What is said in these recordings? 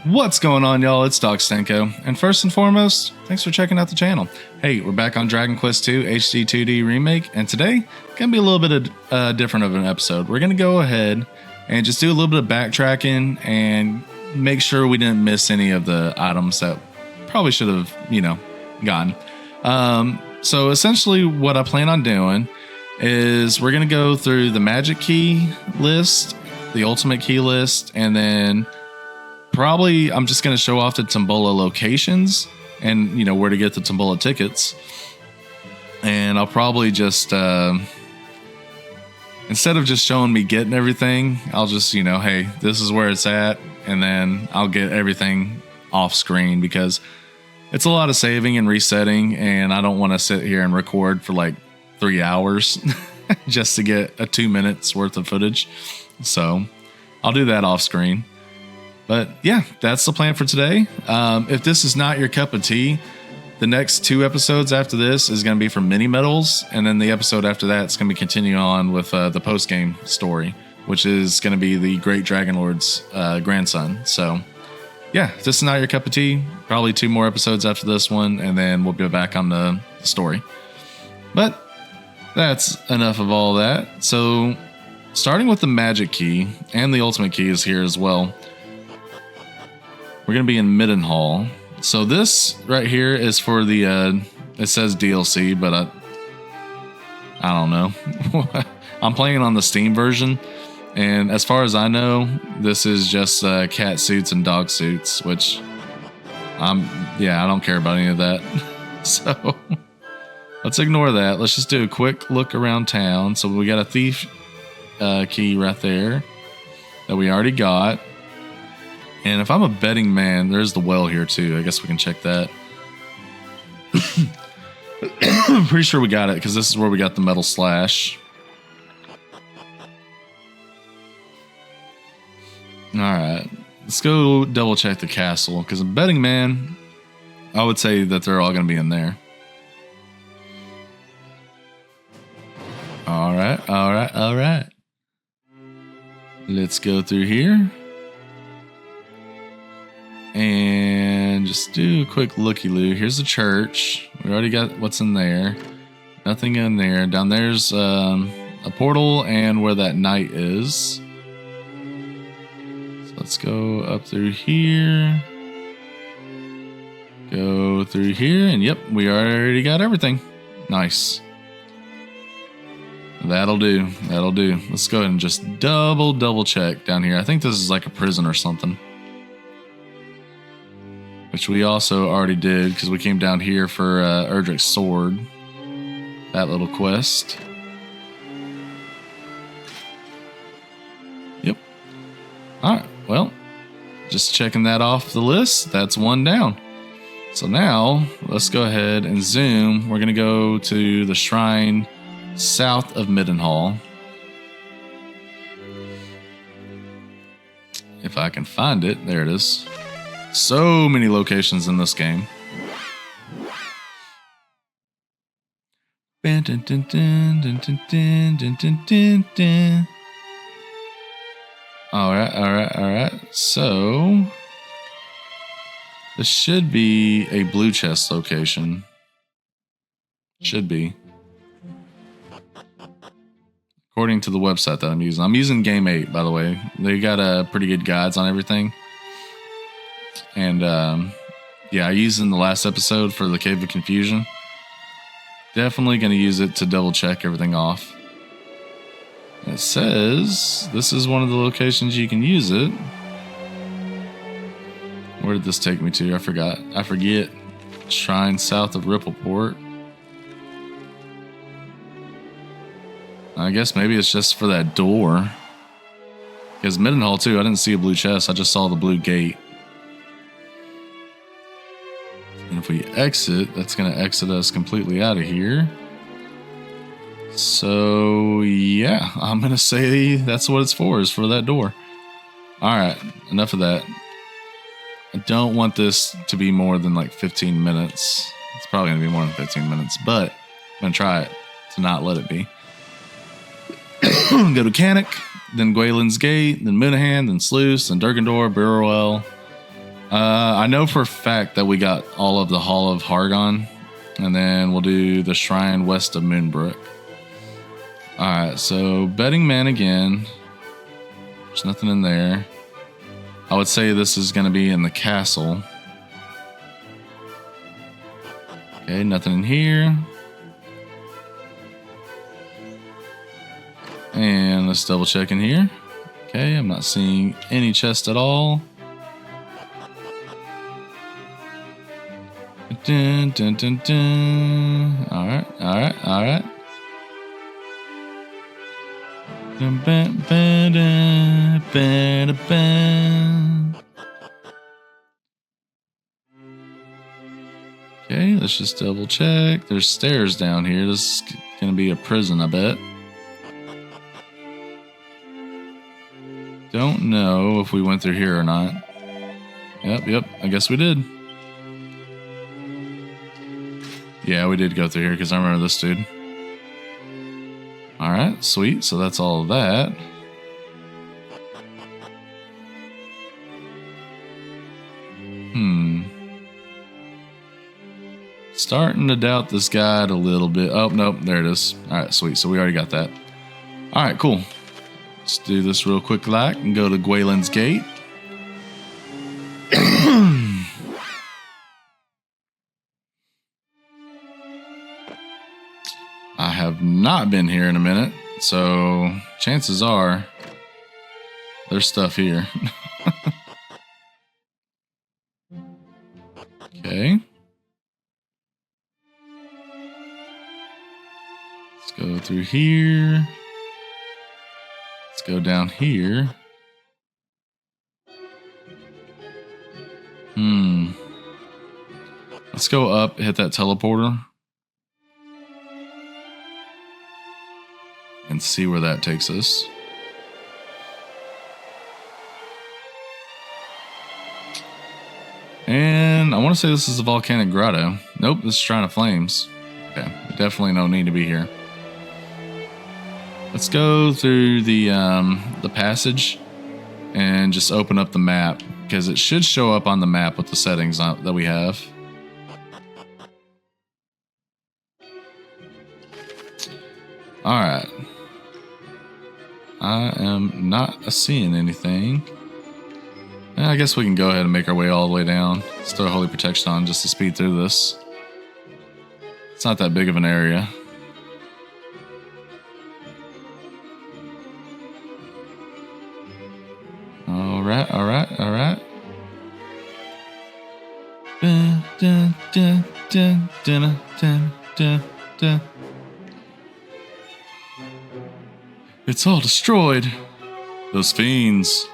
What's going on, y'all? It's Doc Stenko, and first and foremost, thanks for checking out the channel. Hey, we're back on Dragon Quest II HD 2D Remake, and today, gonna be a little bit of different of an episode. We're gonna go ahead and just do a little bit of backtracking and make sure we didn't miss any of the items that probably should have, gotten. So essentially what I plan on doing is we're gonna go through the magic key list, the ultimate key list, and then probably I'm just going to show off the Tombola locations and, where to get the Tombola tickets. And I'll probably just, instead of just showing me getting everything, I'll just, hey, this is where it's at. And then I'll get everything off screen because it's a lot of saving and resetting. And I don't want to sit here and record for like 3 hours just to get a 2 minutes worth of footage. So I'll do that off screen. But yeah, that's the plan for today. If this is not your cup of tea, the next 2 episodes after this is going to be for mini medals. And then the episode after that is going to be continuing on with the post-game story, which is going to be the Great Dragon Lord's grandson. So yeah, if this is not your cup of tea, probably 2 more episodes after this one, and then we'll be back on the story. But that's enough of all that. So starting with the magic key, and the ultimate key is here as well. We're going to be in Middenhall. So this right here is for the, it says DLC, but I don't know. I'm playing on the Steam version. And as far as I know, this is just cat suits and dog suits, which I don't care about any of that. So let's ignore that. Let's just do a quick look around town. So we got a thief key right there that we already got. And if I'm a betting man, there's the well here too. I guess we can check that. I'm pretty sure we got it because this is where we got the metal slash. All right, let's go double check the castle because a betting man, I would say that they're all going to be in there. All right. Let's go through here. And just do a quick looky-loo. Here's the church. We already got what's in there. Nothing in there. Down there's a portal and where that knight is. So let's go up through here. Go through here. And yep, we already got everything. Nice. That'll do. Let's go ahead and just double check down here. I think this is like a prison or something. Which we also already did because we came down here for Erdricks sword. That little quest. Yep. Alright, well, just checking that off the list. That's 1 down. So now, let's go ahead and zoom. We're going to go to the shrine south of Middenhall. If I can find it. There it is. So many locations in this game. Alright. So this should be a blue chest location. Should be. According to the website that I'm using. I'm using Game 8, by the way. They got pretty good guides on everything. And I used it in the last episode for the Cave of Confusion. Definitely going to use it to double check everything off. It says this is one of the locations you can use it. Where did this take me to? I forget. Shrine south of Rippleport. I guess maybe it's just for that door. Because Middenhall too, I didn't see a blue chest. I just saw the blue gate. And if we exit, that's going to exit us completely out of here. So, yeah, I'm going to say that's what it's for, is for that door. Alright, enough of that. I don't want this to be more than like 15 minutes. It's probably going to be more than 15 minutes, but I'm going to try it to not let it be. Go to Canik, then Gwaelin's Gate, then Minahan, then Sluice, then Durgandor, Burrowell, I know for a fact that we got all of the Hall of Hargon, and then we'll do the Shrine west of Moonbrook. Alright, so Betting Man again. There's nothing in there. I would say this is going to be in the castle. Okay, nothing in here. And let's double check in here. Okay, I'm not seeing any chest at all. Dun, dun, dun, dun. Alright, alright, alright. Okay, let's just double check. There's stairs down here. This is gonna be a prison, I bet. Don't know if we went through here or not. Yep, I guess we did. Yeah, we did go through here because I remember this dude. Alright, sweet. So that's all of that. Starting to doubt this guide a little bit. Oh, nope, there it is. Alright, sweet. So we already got that. Alright, cool. Let's do this real quick like and go to Gwaelin's Gate. I have not been here in a minute, so chances are there's stuff here. Okay. Let's go through here. Let's go down here. Let's go up, hit that teleporter. And see where that takes us. And I want to say this is a volcanic grotto. Nope, this is Shrine of Flames. Okay, definitely no need to be here. Let's go through the passage and just open up the map because it should show up on the map with the settings that we have. All right. I am not seeing anything. I guess we can go ahead and make our way all the way down. Let's throw Holy Protection on just to speed through this. It's not that big of an area. Alright, alright, alright. It's all destroyed. Those fiends.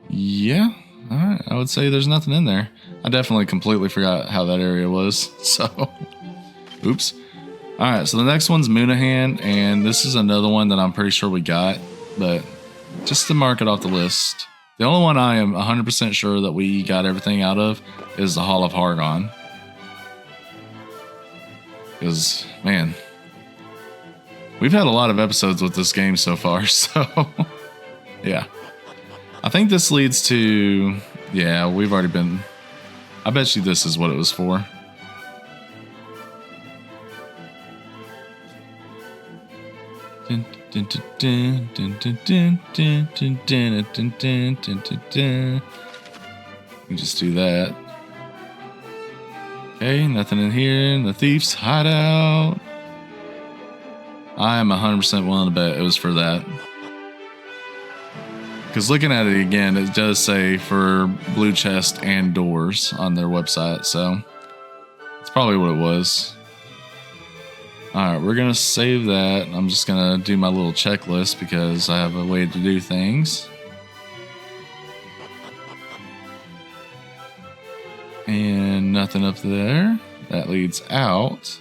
Yeah, alright. I would say there's nothing in there. I definitely completely forgot how that area was. So, oops. Alright, so the next one's Moonahan, and this is another one that I'm pretty sure we got, but just to mark it off the list. The only one I am 100% sure that we got everything out of is the Hall of Hargon. Because, man, we've had a lot of episodes with this game so far, so yeah. I think this leads to, yeah, we've already been, I bet you this is what it was for. You can just do that. Okay, nothing in here. The thief's hideout. I am 100% willing to bet it was for that. Because looking at it again, it does say for blue chest and doors on their website, so that's probably what it was. Alright, we're going to save that. I'm just going to do my little checklist because I have a way to do things. And nothing up there. That leads out.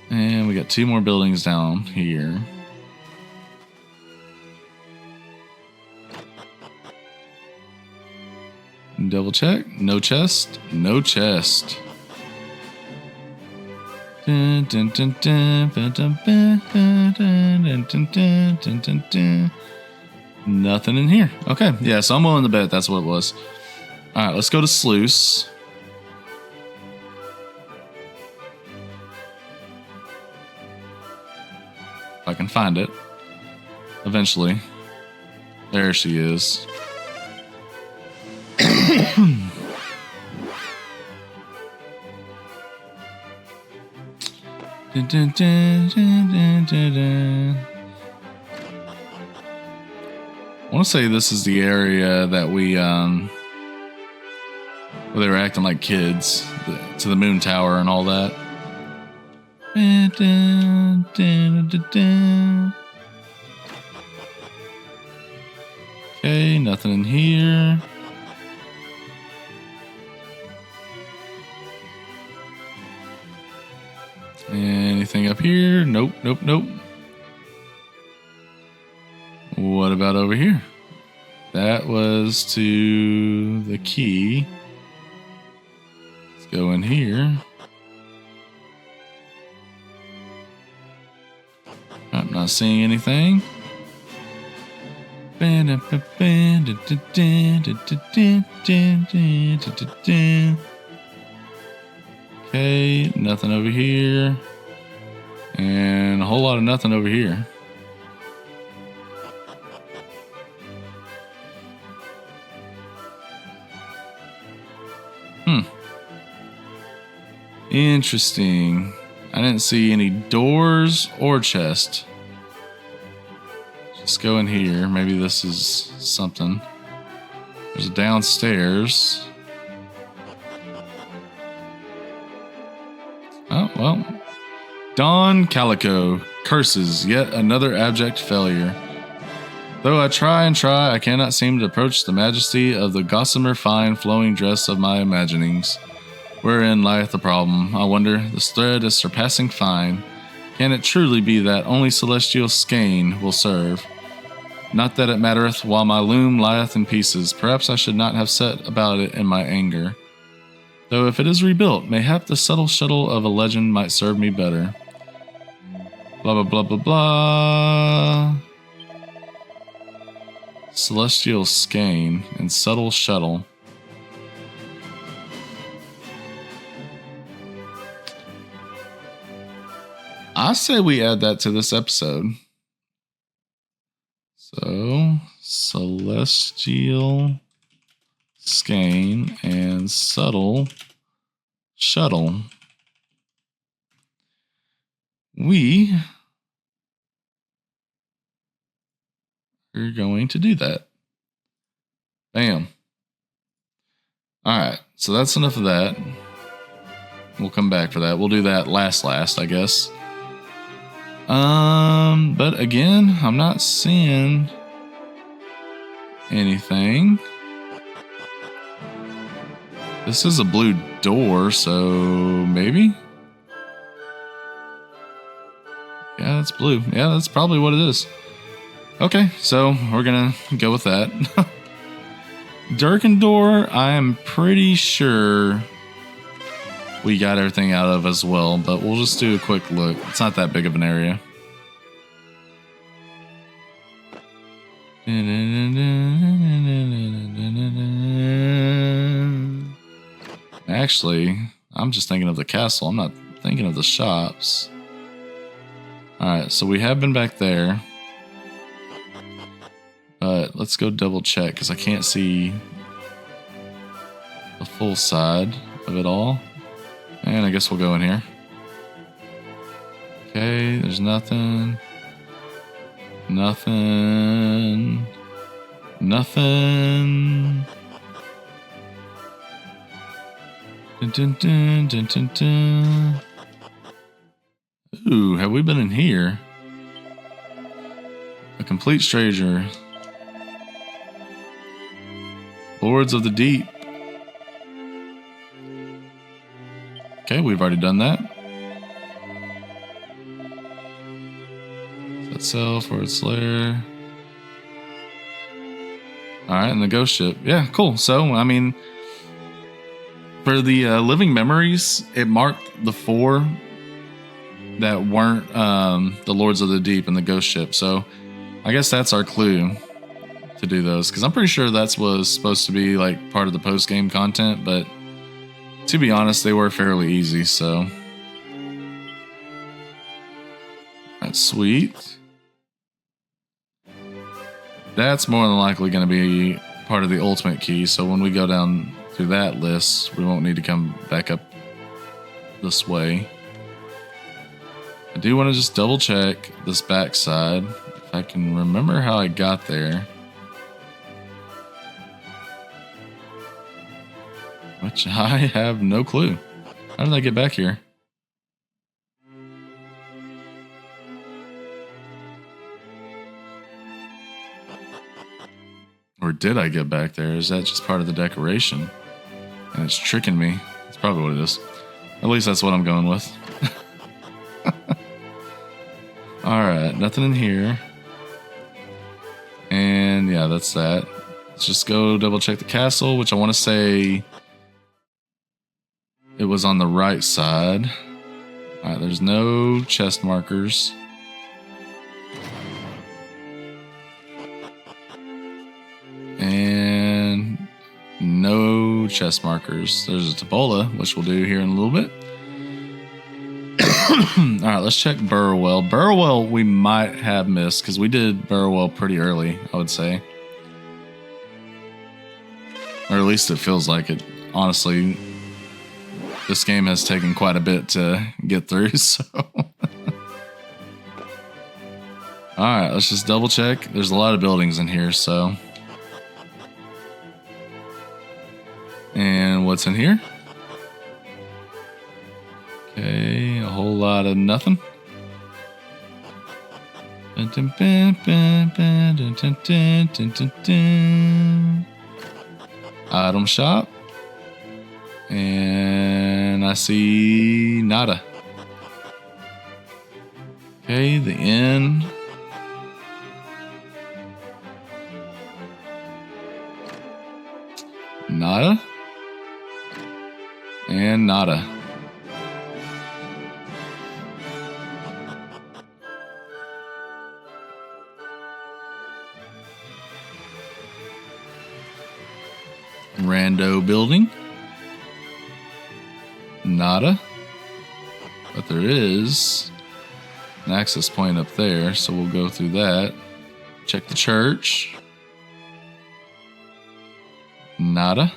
And we got 2 more buildings down here. Double check. No chest. No chest. Dun, dun, dun, dun, dun, dun, dun, dun, dun, dun, dun, dun, dun, dun. Nothing in here. Okay, yeah, so I'm willing to bet that's what it was. All right, let's go to Sluice. If I can find it. Eventually. There she is. Dun, dun, dun, dun, dun, dun, dun. I want to say this is the area that we where they were acting like kids to the moon tower and all that. Dun, dun, dun, dun, dun. Okay, nothing in here. Anything up here? Nope, nope, nope. What about over here? That was to the key. Let's go in here. I'm not seeing anything. Okay, nothing over here. And a whole lot of nothing over here. Interesting. I didn't see any doors or chest. Let's go in here. Maybe this is something. There's a downstairs. Oh, well. Don Calico curses yet another abject failure. Though I try and try, I cannot seem to approach the majesty of the gossamer fine flowing dress of my imaginings. Wherein lieth the problem? I wonder, this thread is surpassing fine. Can it truly be that only celestial skein will serve? Not that it mattereth while my loom lieth in pieces. Perhaps I should not have set about it in my anger. Though if it is rebuilt, mayhap the subtle shuttle of a legend might serve me better. Blah, blah, blah, blah, blah. Celestial skein and subtle shuttle. I say we add that to this episode. So, celestial skein and subtle shuttle. We are going to do that. Bam. All right, so that's enough of that. We'll come back for that. We'll do that last, I guess. But again, I'm not seeing anything. This is a blue door, so maybe? Yeah, that's blue. Yeah, that's probably what it is. Okay, so we're gonna go with that. Durkin door, I am pretty sure we got everything out of as well, but we'll just do a quick look. It's not that big of an area. Actually, I'm just thinking of the castle. I'm not thinking of the shops. Alright, so we have been back there. But let's go double check because I can't see the full side of it all. And I guess we'll go in here. Okay, there's nothing. Nothing. Nothing. Dun, dun, dun, dun, dun, dun. Ooh, have we been in here? A complete stranger. Lords of the Deep. Okay, we've already done that. Set sail for its lair. Alright, and the ghost ship. Yeah, cool. So, I mean, for the living memories, it marked the 4 that weren't the Lords of the Deep and the Ghost Ship. So I guess that's our clue to do those, because I'm pretty sure that's was supposed to be like part of the post game content, but to be honest, they were fairly easy. So that's sweet. That's more than likely going to be part of the ultimate key. So when we go down through that list, we won't need to come back up this way. I do want to just double check this backside if I can remember how I got there. Which I have no clue. How did I get back here? Or did I get back there? Is that just part of the decoration? And it's tricking me. That's probably what it is. At least that's what I'm going with. Alright, nothing in here. And yeah, that's that. Let's just go double check the castle, which I want to say it was on the right side. Alright, there's no chest markers. And no chest markers. There's a Tabola, which we'll do here in a little bit. Alright, let's check Burrowell. Burrowell we might have missed, because we did Burrowell pretty early, I would say. Or at least it feels like it. Honestly, this game has taken quite a bit to get through, so... Alright, let's just double check. There's a lot of buildings in here, so... And what's in here? Okay, a whole lot of nothing. Item shop. And I see nada. Okay, the inn. Nada. And nada. Rando building. Nada. But there is an access point up there, so we'll go through that. Check the church. Nada.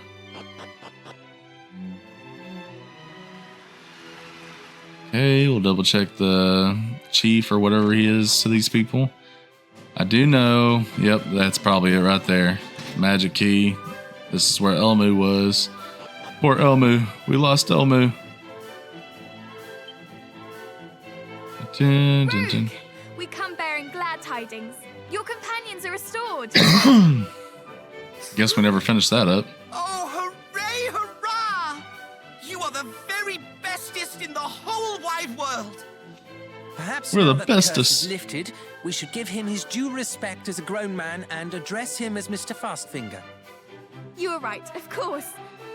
Okay, we'll double check the chief or whatever he is to these people. I do know, yep, that's probably it right there. Magic key. This is where Elmu was. Poor Elmu. We lost Elmu. Dun, dun, dun. We come bearing glad tidings. Your companions are restored. Guess we never finished that up. Oh, hooray, hurrah! You are the very bestest in the whole wide world. Perhaps We're now the that the curse bestest. is lifted, we should give him his due respect as a grown man and address him as Mr. Fastfinger. You are right, of course.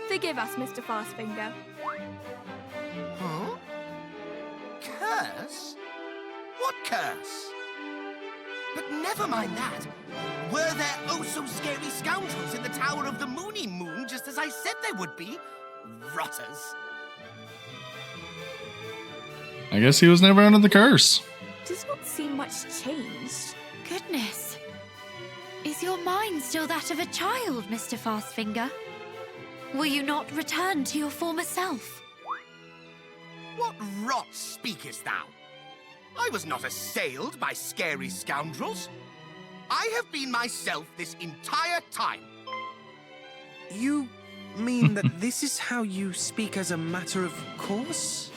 Forgive us, Mr. Fastfinger. Huh? Curse? What curse? But never mind that. Were there oh-so-scary scoundrels in the Tower of the Moony Moon, just as I said there would be? Rotters. I guess he was never under the curse. Does not seem much changed. Goodness. Is your mind still that of a child, Mr. Fastfinger? Will you not return to your former self? What rot speakest thou? I was not assailed by scary scoundrels. I have been myself this entire time. You mean that this is how you speak as a matter of course?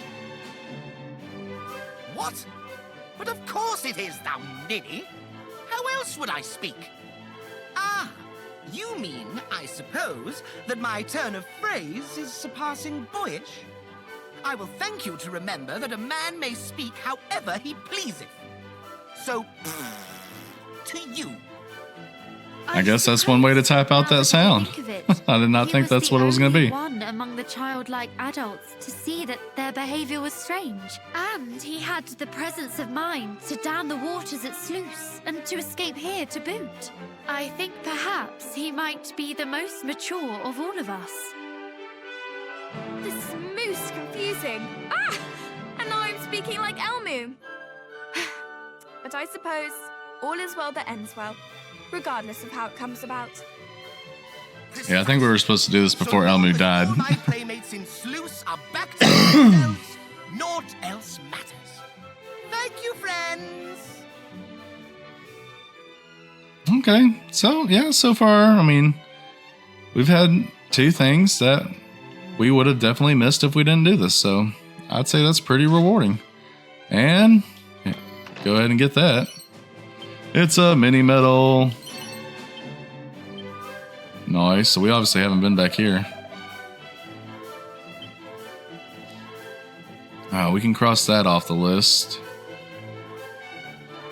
What? But of course it is, thou ninny. How else would I speak? Ah, you mean, I suppose, that my turn of phrase is surpassing boyish? I will thank you to remember that a man may speak however he pleaseth. So, to you. I guess that's one way to type out that sound. I did not think that's what it was going to be. One among the childlike adults to see that their behavior was strange, and he had the presence of mind to dam the waters at Sluice and to escape here to boot. I think perhaps he might be the most mature of all of us. This is most confusing. Ah! And now I'm speaking like Elmu. But I suppose all is well that ends well, regardless of how it comes about. Yeah, I think we were supposed to do this before Elmu died. All my playmates in Sluice are back to themselves. Naught else matters. Thank you, friends. Okay, so yeah, so far, I mean, we've had 2 things that we would have definitely missed if we didn't do this, so I'd say that's pretty rewarding. And yeah, go ahead and get that. It's a mini medal. Nice, so we obviously haven't been back here. We can cross that off the list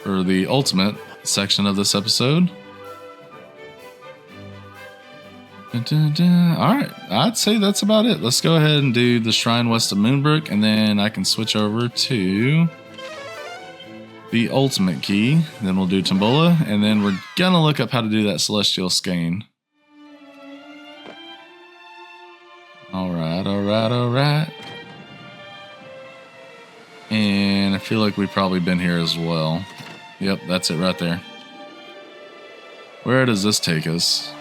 for the ultimate section of this episode. Alright, I'd say that's about it. Let's go ahead and do the Shrine West of Moonbrook, and then I can switch over to the ultimate key. Then we'll do Tombola, and then we're gonna look up how to do that Celestial Skein. Alright. And I feel like we've probably been here as well. Yep, that's it right there. Where does this take us?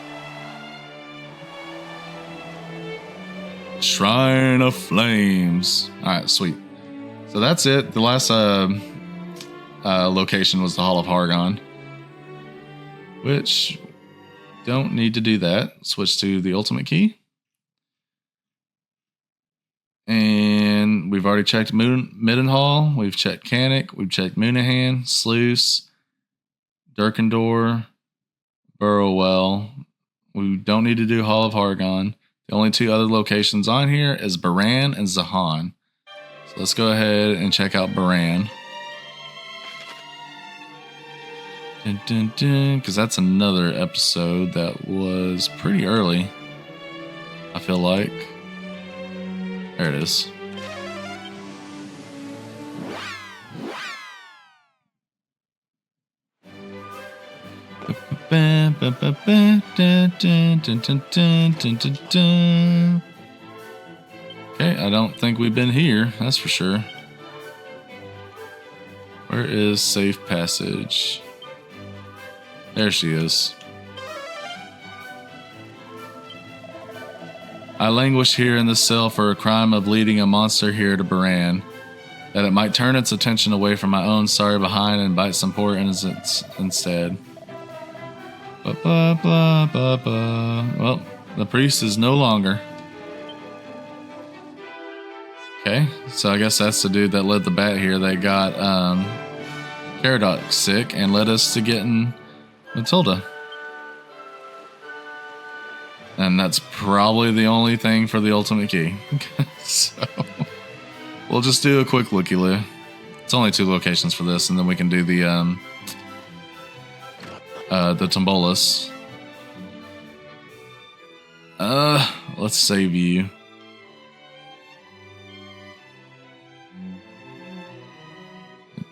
Shrine of Flames. Alright, sweet. So that's it. The last location was the Hall of Hargon, which don't need to do that. Switch to the ultimate key. And we've already checked Middenhall, we've checked Cannock, we've checked Moonahan, Sluice, Durkendor, Burrowell. We don't need to do Hall of Hargon. The only 2 other locations on here is Baran and Zahan. So let's go ahead and check out Baran. Because that's another episode that was pretty early, I feel like. There it is. Okay, I don't think we've been here, that's for sure. Where is safe passage? There she is. I languish here in this cell for a crime of leading a monster here to Baran, that it might turn its attention away from my own sorry behind and bite some poor innocents instead. Well, the priest is no longer. Okay, so I guess that's the dude that led the bat here that got Caradoc sick and led us to getting Matilda. And that's probably the only thing for the ultimate key. So we'll just do a quick looky-loo. It's only 2 locations for this, and then we can do the Tombolas. Let's save you.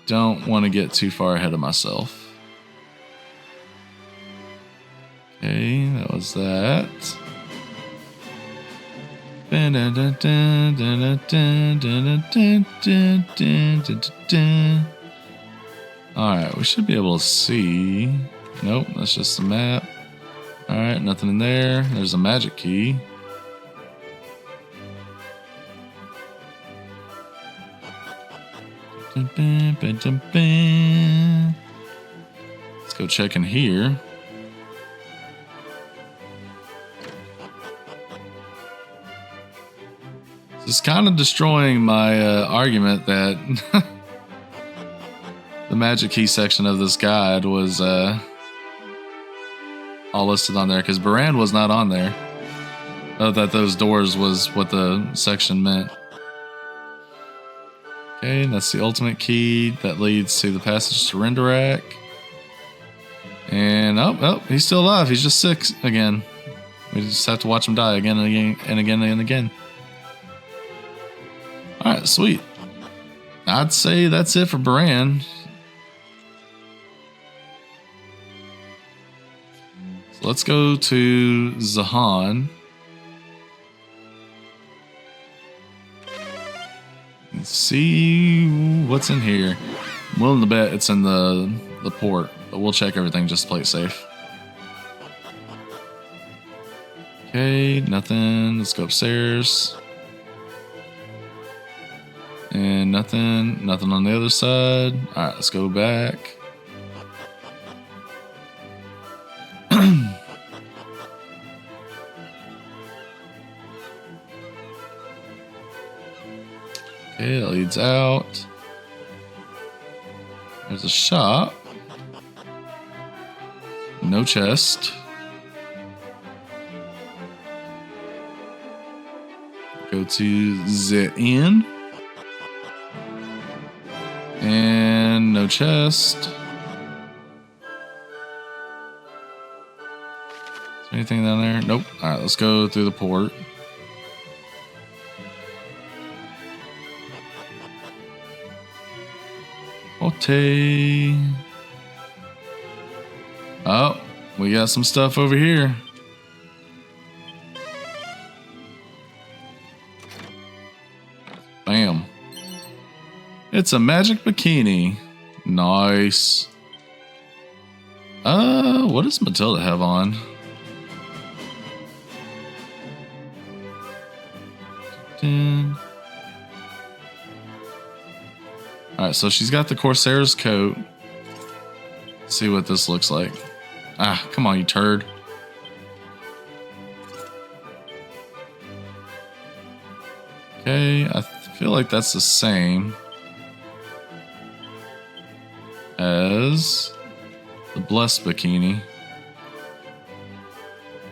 Don't want to get too far ahead of myself. Okay, that was that. Alright, we should be able to see. Nope, that's just the map. Alright, nothing in there. There's a magic key. Let's go check in here. It's kind of destroying my argument that the magic key section of this guide was all listed on there, because Baran was not on there. That those doors was what the section meant. Okay, that's the ultimate key that leads to the passage to Renderak. And oh, he's still alive. He's just sick again. We just have to watch him die again and again and again and again. All right, sweet. I'd say that's it for Baran. So let's go to Zahan. And see what's in here. I'm willing to bet it's in the port, but we'll check everything just to play it safe. Okay, nothing. Let's go upstairs. And nothing on the other side. All right, let's go back. Okay, that leads out. There's a shop. No chest. Go to the inn. And no chest. Is there anything down there? Nope. Alright, let's go through the port. Okay. Oh, we got some stuff over here. Bam. It's a magic bikini. Nice. What does Matilda have on? Alright, so she's got the Corsair's coat. Let's see what this looks like. Ah, come on, you turd. Okay, I feel like that's the same as the Blessed bikini.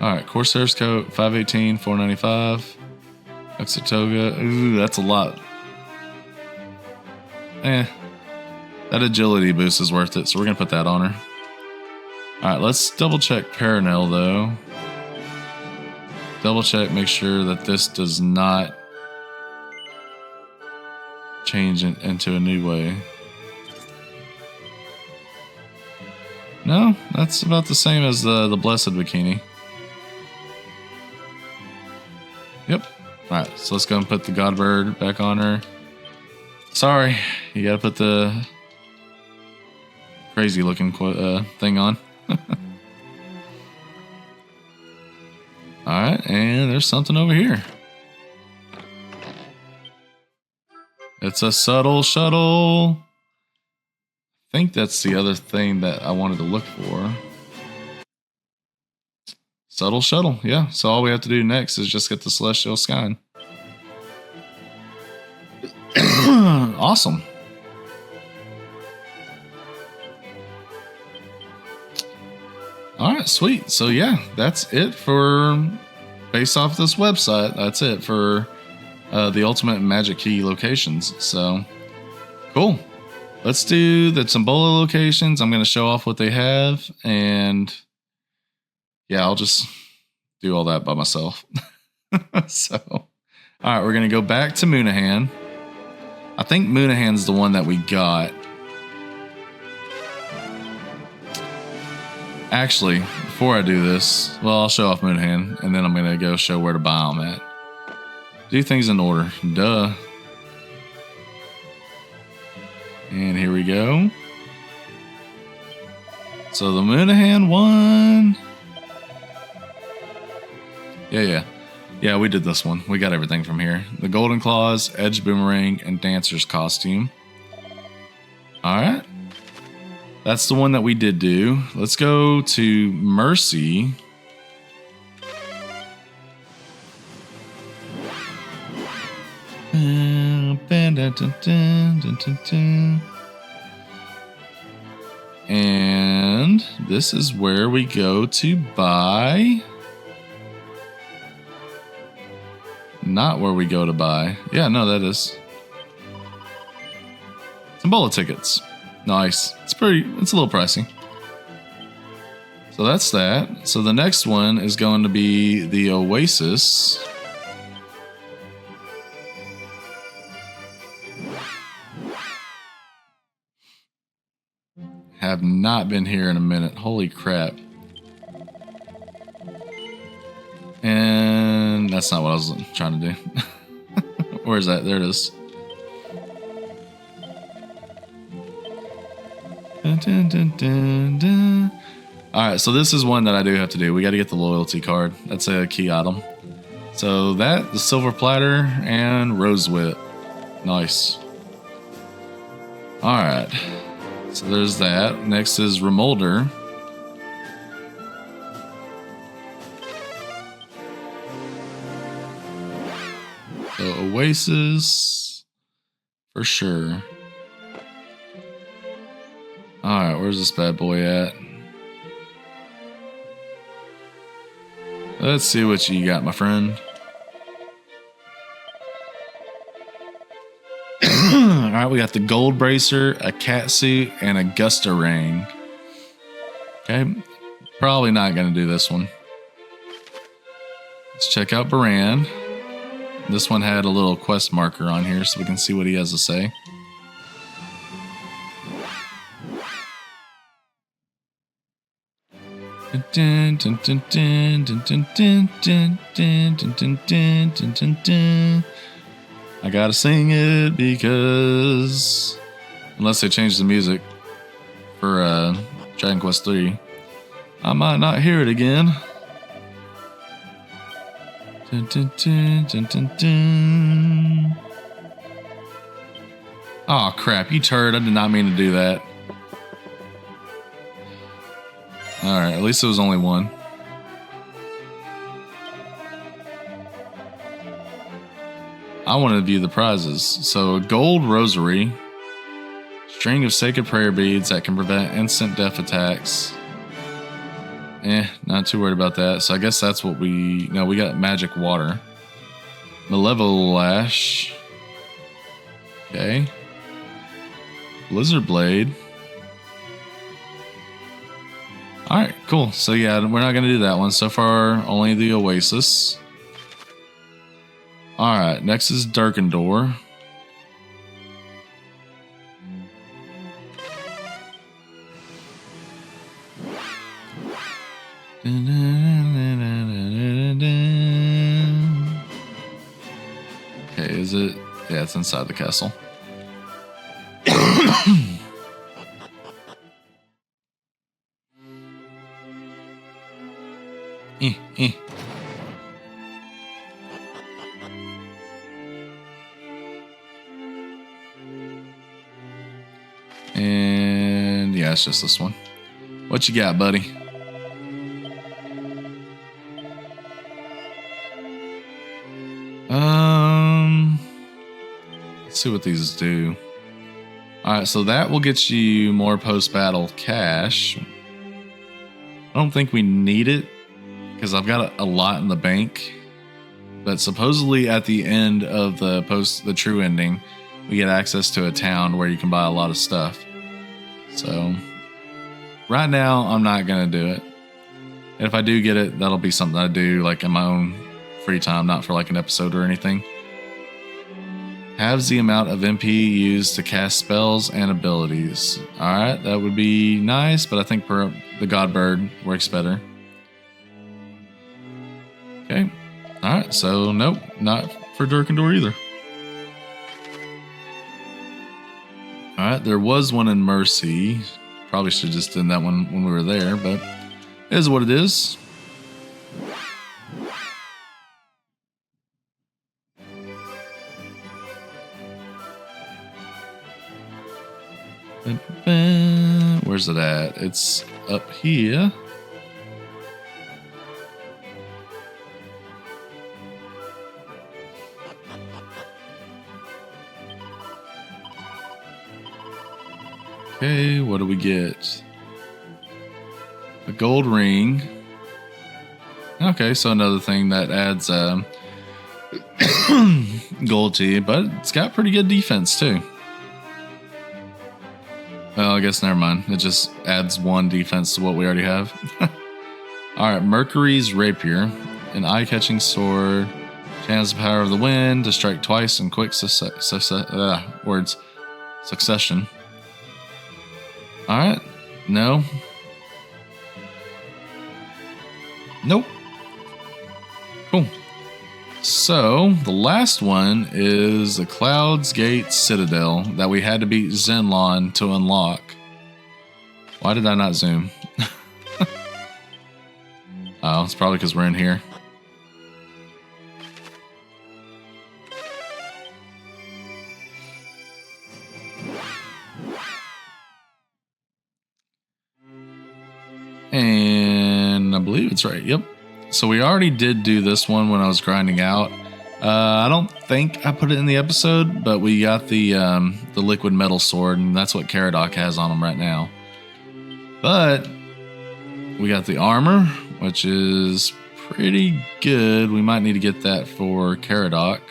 Alright, Corsair's coat, 518, 495. Extra toga. Ooh, that's a lot. That agility boost is worth it, so we're gonna put that on her. Alright, let's double check Paranel though. Double check, make sure that this does not change it into a new way. No, that's about the same as the Blessed bikini. Yep. Alright, so let's go and put the Godbird back on her. Sorry, you gotta put the crazy looking thing on. Alright, and there's something over here. It's a subtle shuttle. I think that's the other thing that I wanted to look for. Subtle shuttle, yeah. So all we have to do next is just get the Celestial Sky. Awesome. Alright, sweet. So yeah, that's it for, based off this website, that's it for the Ultimate Magic Key locations. So, cool. Let's do the Tombola locations. I'm going to show off what they have, and yeah, I'll just do all that by myself. So, alright, we're going to go back to Moonahan. I think Moonahan's the one that we got. Actually, before I do this, well, I'll show off Moonahan, and then I'm going to go show where to buy them at. Do things in order. Duh. And here we go. So the Moonahan one. Yeah, we did this one. We got everything from here. The Golden Claws, Edge Boomerang, and Dancer's Costume. Alright. That's the one that we did do. Let's go to Mercy. And this is where we go to buy. Not where we go to buy. Yeah, no, that is. Tombola tickets. Nice. It's a little pricey. So that's that. So the next one is going to be the Oasis. Have not been here in a minute. Holy crap. And that's not what I was trying to do. Where is that? There it is. Dun, dun, dun, dun, dun. Alright, so this is one that I do have to do. We got to get the loyalty card. That's a key item. So that, the silver platter, and rose wit. Nice. Alright. So there's that. Next is Remolder. So Oasis. For sure. Alright, where's this bad boy at? Let's see what you got, my friend. Alright, we got the gold bracer, a cat suit, and a gusta ring. Okay, probably not going to do this one. Let's check out Baran. This one had a little quest marker on here so we can see what he has to say. Dun, dun, dun, dun, dun, dun, dun, dun, dun, dun, dun, dun, dun, dun. I gotta sing it because unless they change the music for Dragon Quest 3, I might not hear it again. Dun, dun, dun, dun, dun, dun. Oh crap, you turd, I did not mean to do that. Alright, at least it was only one. I want to view the prizes. So, a gold rosary, string of sacred prayer beads that can prevent instant death attacks. Not too worried about that. So I guess that's what we... No, we got magic water. Malevolent Lash. Okay. Blizzard Blade. Alright, cool. So yeah, we're not going to do that one. So far, only the Oasis. Alright, next is Darkendor. Okay, is it? Yeah, it's inside the castle. And yeah, it's just this one. What you got, buddy? Let's see what these do. Alright, so that will get you more post-battle cash. I don't think we need it because I've got a lot in the bank. But supposedly at the end of the true ending, we get access to a town where you can buy a lot of stuff. So right now I'm not gonna do it. And if I do get it, that'll be something I do like in my own free time, not for like an episode or anything. Halves the amount of MP used to cast spells and abilities. Alright, that would be nice, but I think the God Bird works better. Okay. Alright, so nope, not for Darkendor either. Alright, there was one in Mercy. Probably should have just done that one when we were there, but it is what it is. Where's it at? It's up here. Okay, what do we get? A gold ring. Okay, so another thing that adds gold to you, but it's got pretty good defense too. Well, I guess never mind. It just adds one defense to what we already have. All right, Mercury's rapier, an eye-catching sword, channels the power of the wind to strike twice in quick succession. All right, no. Nope. Cool. So, the last one is the Cloud's Gate Citadel that we had to beat Zenlon to unlock. Why did I not zoom? Oh, it's probably because we're in here. And I believe it's right. Yep. So we already did do this one when I was grinding out. I don't think I put it in the episode, but we got the liquid metal sword, and that's what Caradoc has on him right now. But we got the armor, which is pretty good. We might need to get that for Caradoc.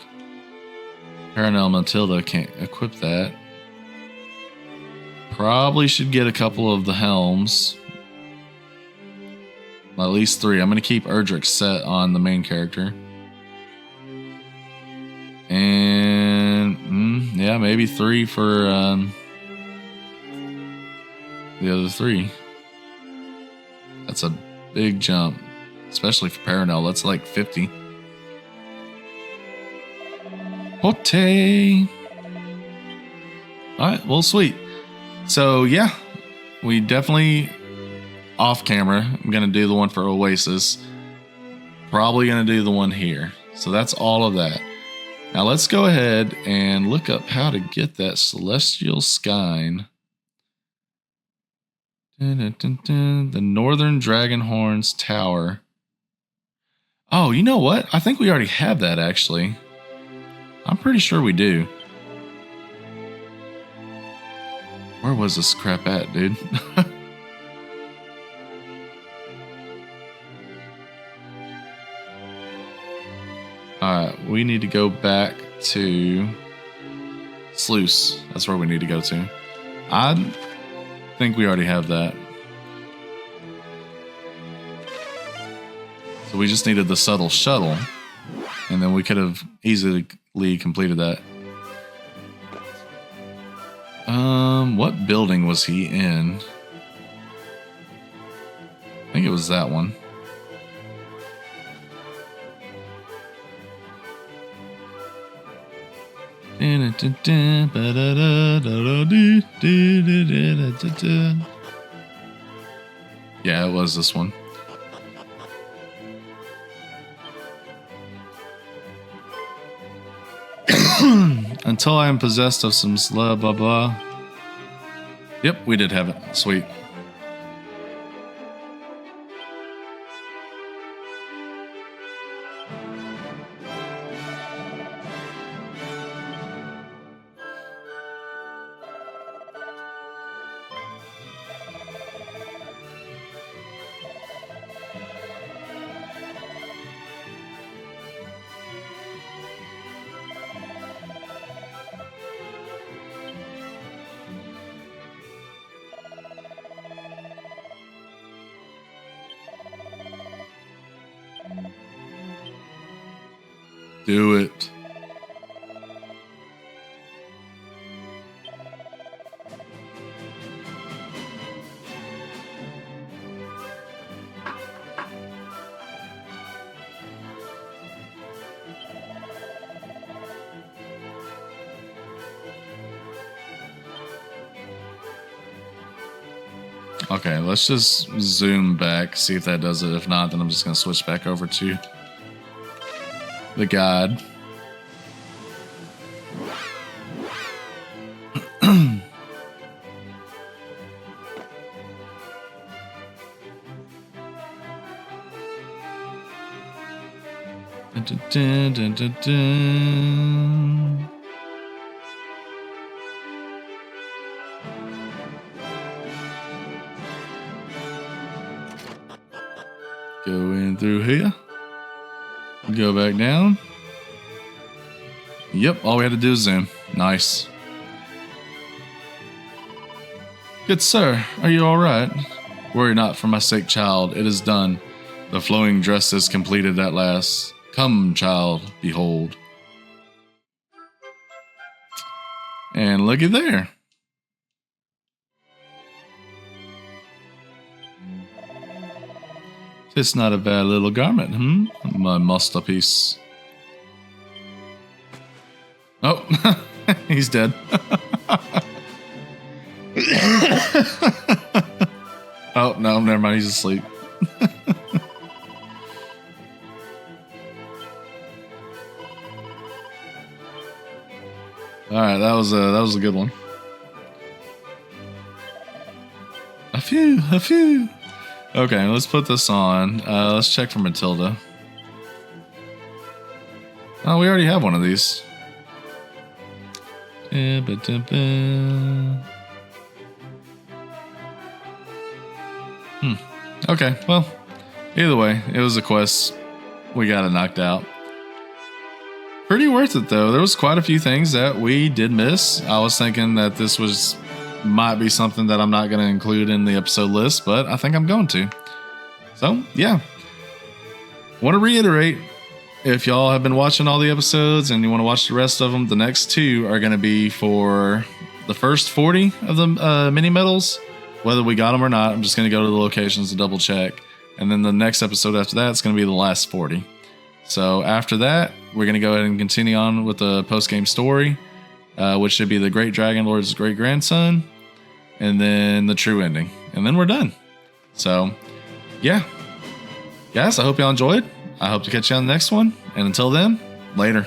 Paranel Matilda can't equip that. Probably should get a couple of the helms. At least 3. I'm going to keep Erdricks set on the main character. And yeah, maybe 3 for the other 3. That's a big jump, especially for Paranel. That's like 50. Hote. Alright, well, sweet. So yeah, we definitely, off camera, I'm going to do the one for Oasis. Probably going to do the one here. So that's all of that. Now let's go ahead and look up how to get that Celestial Skyne. The Northern Dragonhorn's Tower. Oh, you know what? I think we already have that, actually. I'm pretty sure we do. Where was this crap at, dude? Alright, we need to go back to Sluice. That's where we need to go to. I think we already have that. So we just needed the subtle shuttle, and then we could have easily completed that. What building was he in? I think it was that one. Yeah, it was this one. Until I am possessed of some blah blah blah. Yep, we did have it. Sweet. Do it. Okay, let's just zoom back, see if that does it. If not, then I'm just going to switch back over to the god. Dun, dun, dun, dun. Go in through here. Go back down. Yep, all we had to do is zoom. Nice. Good sir, are you alright? Worry not for my sake, child. It is done. The flowing dress is completed at last. Come, child, behold. And looky there. It's not a bad little garment, My masterpiece. Oh, he's dead. Oh, no, never mind. He's asleep. All right, that was a good one. A few. Okay, let's put this on. Let's check for Matilda. Oh, we already have one of these. Okay, well, either way, it was a quest. We got it knocked out. Pretty worth it, though. There was quite a few things that we did miss. I was thinking that this might be something that I'm not going to include in the episode list, but I think I'm going to. So, yeah. Want to reiterate, if y'all have been watching all the episodes and you want to watch the rest of them, the next 2 are going to be for the first 40 of the mini medals. Whether we got them or not, I'm just going to go to the locations to double check. And then the next episode after that is going to be the last 40. So after that, we're going to go ahead and continue on with the post-game story, which should be the Great Dragon Lord's great-grandson, and then the true ending. And then we're done. So, yeah. Guys, I hope y'all enjoyed. I hope to catch you on the next one. And until then, later.